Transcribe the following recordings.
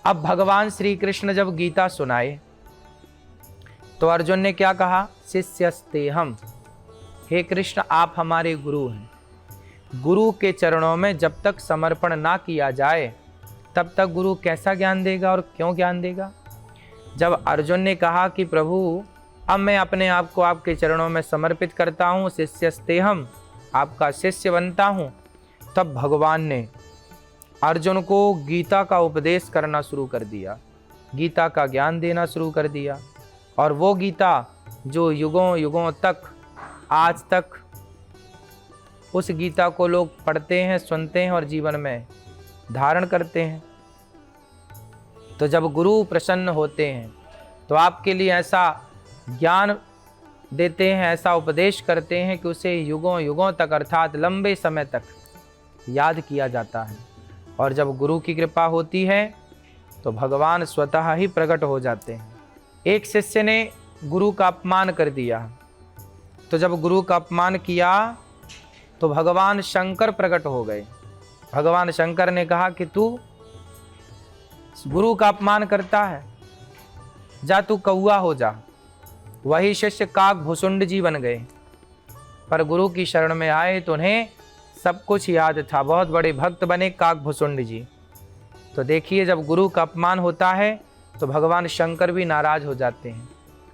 अब भगवान श्री कृष्ण जब गीता सुनाए तो अर्जुन ने क्या कहा, शिष्यस्ते हम, हे कृष्ण आप हमारे गुरु हैं। गुरु के चरणों में जब तक समर्पण ना किया जाए तब तक गुरु कैसा ज्ञान देगा और क्यों ज्ञान देगा। जब अर्जुन ने कहा कि प्रभु अब मैं अपने आप को आपके चरणों में समर्पित करता हूँ, शिष्यस्तेहम, आपका शिष्य बनता हूँ, तब भगवान ने अर्जुन को गीता का उपदेश करना शुरू कर दिया, गीता का ज्ञान देना शुरू कर दिया। और वो गीता जो युगों युगों तक आज तक उस गीता को लोग पढ़ते हैं, सुनते हैं और जीवन में धारण करते हैं। तो जब गुरु प्रसन्न होते हैं तो आपके लिए ऐसा ज्ञान देते हैं, ऐसा उपदेश करते हैं कि उसे युगों युगों तक अर्थात लंबे समय तक याद किया जाता है। और जब गुरु की कृपा होती है तो भगवान स्वतः ही प्रकट हो जाते हैं। एक शिष्य ने गुरु का अपमान कर दिया, तो जब गुरु का अपमान किया तो भगवान शंकर प्रकट हो गए। भगवान शंकर ने कहा कि तू गुरु का अपमान करता है, जा तू कौआ हो जा। वही शिष्य काक भुसुंड जी बन गए, पर गुरु की शरण में आए तो उन्हें सब कुछ याद था, बहुत बड़े भक्त बने काक भुसुंड जी। तो देखिए जब गुरु का अपमान होता है तो भगवान शंकर भी नाराज हो जाते हैं।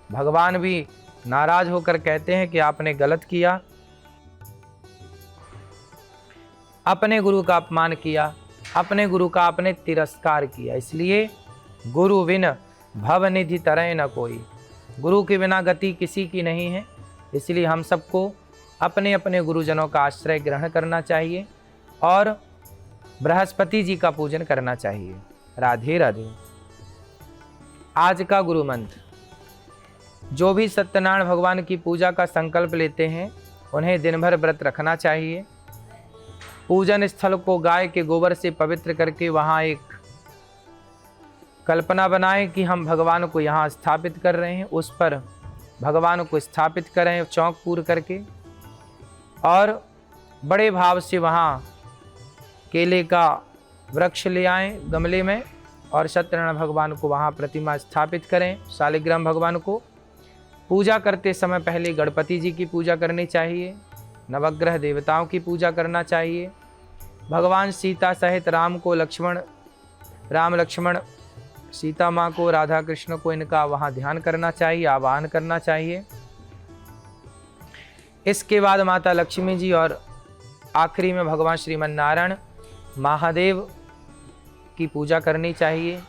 भगवान भी नाराज होकर कहते हैं कि आपने गलत किया, अपने गुरु का अपमान किया, अपने गुरु का आपने तिरस्कार किया। इसलिए गुरु बिन भवनिधि तरह न कोई, गुरु के बिना गति किसी की नहीं है। इसलिए हम सबको अपने अपने गुरुजनों का आश्रय ग्रहण करना चाहिए और बृहस्पति जी का पूजन करना चाहिए। राधे राधे। आज का गुरु मंत्र, जो भी सत्यनारायण भगवान की पूजा का संकल्प लेते हैं उन्हें दिन भर व्रत रखना चाहिए। पूजन स्थल को गाय के गोबर से पवित्र करके वहाँ एक कल्पना बनाएं कि हम भगवान को यहाँ स्थापित कर रहे हैं, उस पर भगवान को स्थापित करें चौक पूर करके, और बड़े भाव से वहाँ केले का वृक्ष ले आएं गमले में और सत्यनारायण भगवान को वहाँ प्रतिमा स्थापित करें। शालिग्राम भगवान को पूजा करते समय पहले गणपति जी की पूजा करनी चाहिए, नवग्रह देवताओं की पूजा करना चाहिए। भगवान सीता सहित राम को राम लक्ष्मण सीता माँ को, राधा कृष्ण को, इनका वहाँ ध्यान करना चाहिए, आवाहन करना चाहिए। इसके बाद माता लक्ष्मी जी और आखिरी में भगवान श्रीमन नारायण महादेव की पूजा करनी चाहिए।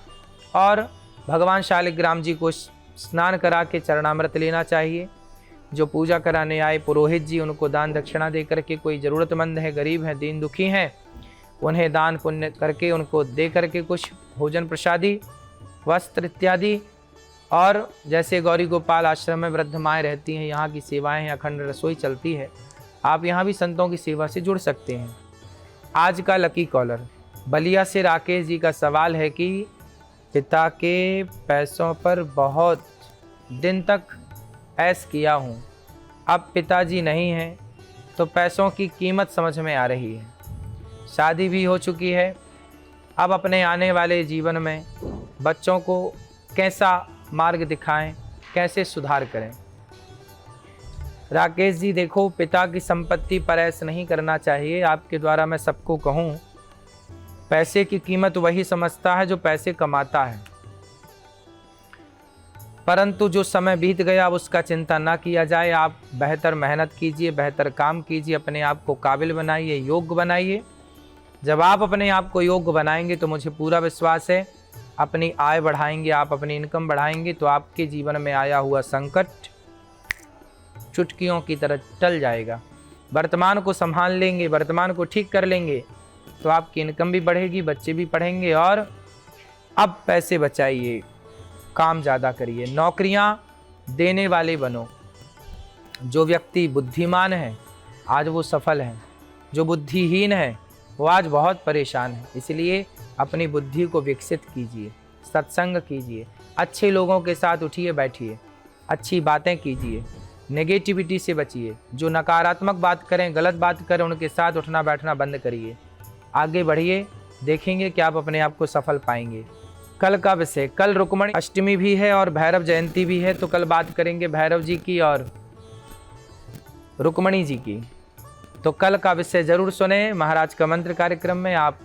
और भगवान शालिग्राम जी को स्नान करा के चरणामृत लेना चाहिए। जो पूजा कराने आए पुरोहित जी उनको दान दक्षिणा दे करके, कोई ज़रूरतमंद है, गरीब हैं, दीन दुखी हैं, उन्हें दान पुण्य करके उनको दे करके कुछ भोजन प्रसादी, वस्त्र इत्यादि। और जैसे गौरी गोपाल आश्रम में वृद्ध माएँ रहती हैं, यहाँ की सेवाएं हैं, अखंड रसोई चलती है, आप यहाँ भी संतों की सेवा से जुड़ सकते हैं। आज का लकी कॉलर बलिया से राकेश जी का सवाल है कि पिता के पैसों पर बहुत दिन तक ऐश किया हूँ, अब पिताजी नहीं हैं तो पैसों की कीमत समझ में आ रही है। शादी भी हो चुकी है, अब अपने आने वाले जीवन में बच्चों को कैसा मार्ग दिखाएं, कैसे सुधार करें। राकेश जी देखो, पिता की संपत्ति पर ऐश नहीं करना चाहिए। आपके द्वारा मैं सबको कहूँ, पैसे की कीमत वही समझता है जो पैसे कमाता है, परंतु जो समय बीत गया अब उसका चिंता ना किया जाए। आप बेहतर मेहनत कीजिए, बेहतर काम कीजिए, अपने आप को काबिल बनाइए, योग्य बनाइए। जब आप अपने आप को योग्य बनाएंगे तो मुझे पूरा विश्वास है अपनी आय बढ़ाएंगे, आप अपनी इनकम बढ़ाएंगे तो आपके जीवन में आया हुआ संकट चुटकियों की तरह टल जाएगा। वर्तमान को संभाल लेंगे, वर्तमान को ठीक कर लेंगे तो आपकी इनकम भी बढ़ेगी, बच्चे भी पढ़ेंगे। और अब पैसे बचाइए, काम ज़्यादा करिए, नौकरियां देने वाले बनो। जो व्यक्ति बुद्धिमान है आज वो सफल है, जो बुद्धिहीन है वो आज बहुत परेशान है। इसलिए अपनी बुद्धि को विकसित कीजिए, सत्संग कीजिए, अच्छे लोगों के साथ उठिए बैठिए, अच्छी बातें कीजिए, नेगेटिविटी से बचिए। जो नकारात्मक बात करें, गलत बात करें, उनके साथ उठना बैठना बंद करिए। आगे बढ़िए, देखेंगे कि आप अपने आप को सफल पाएंगे। कल का विषय, कल रुक्मणी अष्टमी भी है और भैरव जयंती भी है, तो कल बात करेंगे भैरव जी की और रुक्मणी जी की। तो कल का विषय जरूर सुने महाराज का मंत्र कार्यक्रम में। आप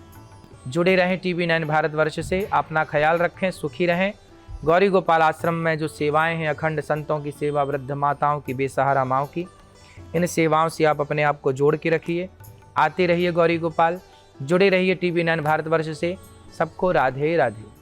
जुड़े रहें TV9 भारतवर्ष से। अपना ख्याल रखें, सुखी रहें। गौरी गोपाल आश्रम में जो सेवाएं हैं, अखंड संतों की सेवा, वृद्ध माताओं की, बेसहारा माओं की, इन सेवाओं से आप अपने आप को जोड़ के रखिए। आते रहिए गौरी गोपाल, जुड़े रहिए TV9 भारतवर्ष से। सबको राधे राधे।